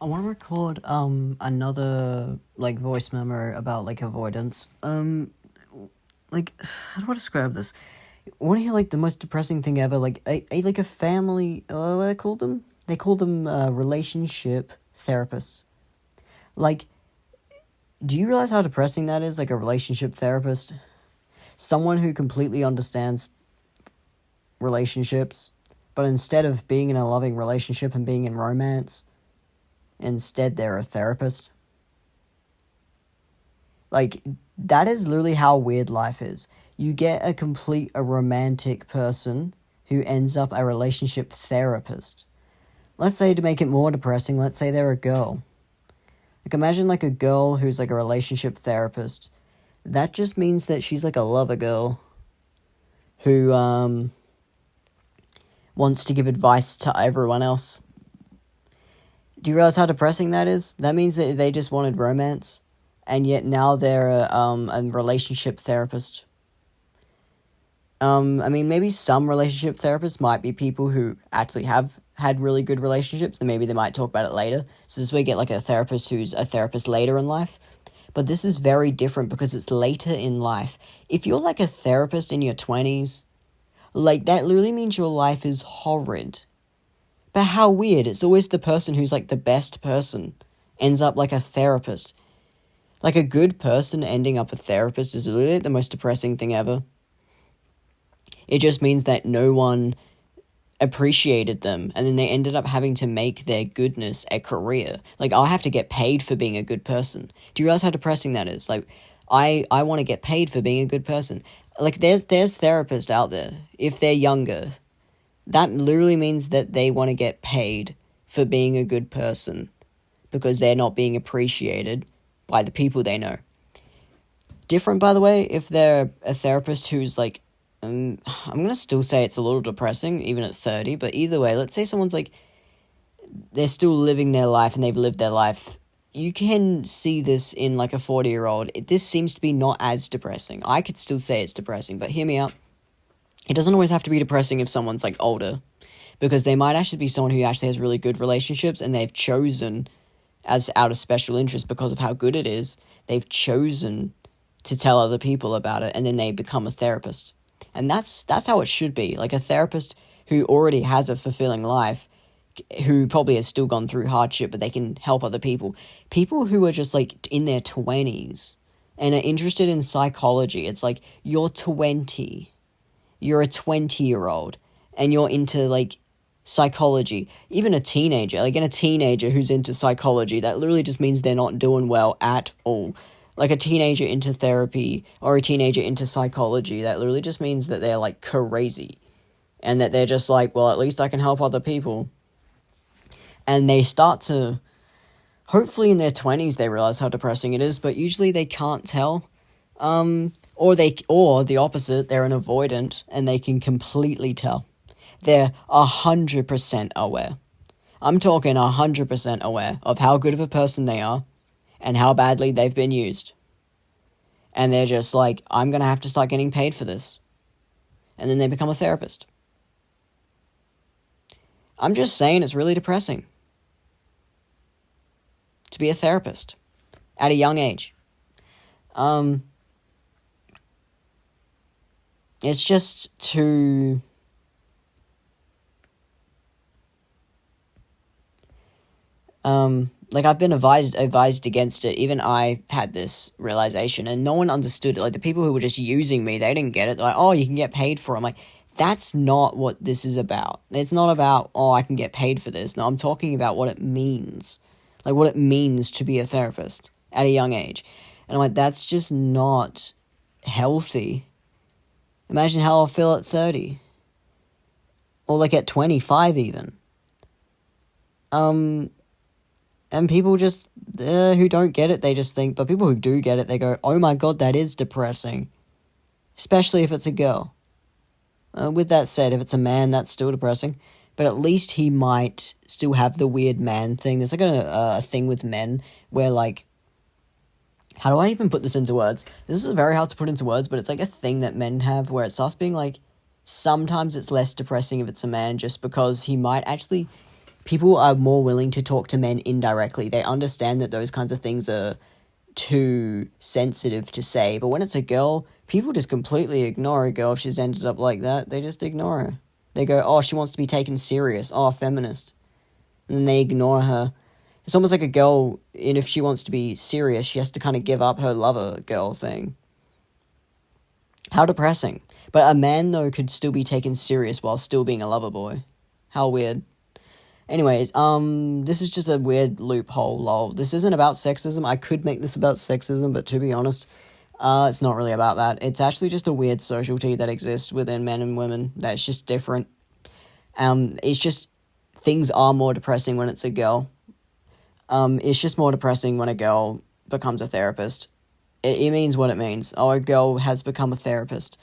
I want to record another like voice memo about like avoidance. Like how do I describe this? I want to hear like the most depressing thing ever. Like a family. What do they call them? They call them relationship therapists. Like, do you realize how depressing that is? Like a relationship therapist, someone who completely understands relationships, but instead of being in a loving relationship and being in romance, instead they're a therapist. Like, that is literally how weird life is. You get a romantic person who ends up a relationship therapist. Let's say, to make it more depressing, let's say they're a girl. Like, imagine like a girl who's like a relationship therapist. That just means that she's like a lover girl who wants to give advice to everyone else. Do you realize how depressing that is? That means that they just wanted romance, and yet now they're a relationship therapist. I mean, maybe some relationship therapists might be people who actually have had really good relationships, and maybe they might talk about it later. So this way, get like a therapist who's a therapist later in life. But this is very different because it's later in life. If you're like a therapist in your 20s, like that literally means your life is horrid. But how weird, it's always the person who's like the best person ends up like a therapist. Like a good person ending up a therapist is literally the most depressing thing ever. It just means that no one appreciated them, and then they ended up having to make their goodness a career. Like, I have to get paid for being a good person. Do you realize how depressing that is? Like, I want to get paid for being a good person. Like, there's therapists out there, if they're younger, that literally means that they want to get paid for being a good person because they're not being appreciated by the people they know. Different, by the way, if they're a therapist who's like, I'm going to still say it's a little depressing, even at 30, but either way, let's say someone's like, they're still living their life and they've lived their life. You can see this in like a 40-year-old. This seems to be not as depressing. I could still say it's depressing, but hear me out. It doesn't always have to be depressing if someone's like older, because they might actually be someone who actually has really good relationships and they've chosen, as out of special interest because of how good it is, they've chosen to tell other people about it, and then they become a therapist. And that's how it should be. Like a therapist who already has a fulfilling life, who probably has still gone through hardship, but they can help other people. People who are just like in their 20s and are interested in psychology. It's like, you're 20. You're a 20-year-old and you're into like psychology. Even a teenager, like in a teenager who's into psychology, that literally just means they're not doing well at all. Like a teenager into therapy or a teenager into psychology, that literally just means that they're like crazy. And that they're just like, well, at least I can help other people. And they start to, hopefully in their 20s they realize how depressing it is, but usually they can't tell. Or the opposite, they're an avoidant and they can completely tell. They're 100% aware. I'm talking 100% aware of how good of a person they are and how badly they've been used. And they're just like, I'm going to have to start getting paid for this. And then they become a therapist. I'm just saying it's really depressing to be a therapist at a young age. It's just too... Like, I've been advised against it. Even I had this realization, and no one understood it. Like, the people who were just using me, they didn't get it. They're like, oh, you can get paid for it. I'm like, that's not what this is about. It's not about, oh, I can get paid for this. No, I'm talking about what it means. Like, what it means to be a therapist at a young age. And I'm like, that's just not healthy. Imagine how I'll feel at 30. Or, like, at 25 even. And people just, who don't get it, they just think, but people who do get it, they go, oh my god, that is depressing. Especially if it's a girl. With that said, if it's a man, that's still depressing. But at least he might still have the weird man thing. There's like a thing with men where like, how do I even put this into words? This is very hard to put into words, but it's like a thing that men have where it starts being like, sometimes it's less depressing if it's a man just because he might actually People are more willing to talk to men indirectly. They understand that those kinds of things are too sensitive to say. But when it's a girl, people just completely ignore a girl if she's ended up like that. They just ignore her. They go, oh, she wants to be taken serious. Oh, feminist. And then they ignore her. It's almost like a girl, and if she wants to be serious, she has to kind of give up her lover girl thing. How depressing. But a man, though, could still be taken serious while still being a lover boy. How weird. Anyways, this is just a weird loophole, lol. This isn't about sexism. I could make this about sexism, but to be honest, it's not really about that. It's actually just a weird sociality that exists within men and women that's just different. It's just, things are more depressing when it's a girl. It's just more depressing when a girl becomes a therapist. It means what it means. Oh, a girl has become a therapist.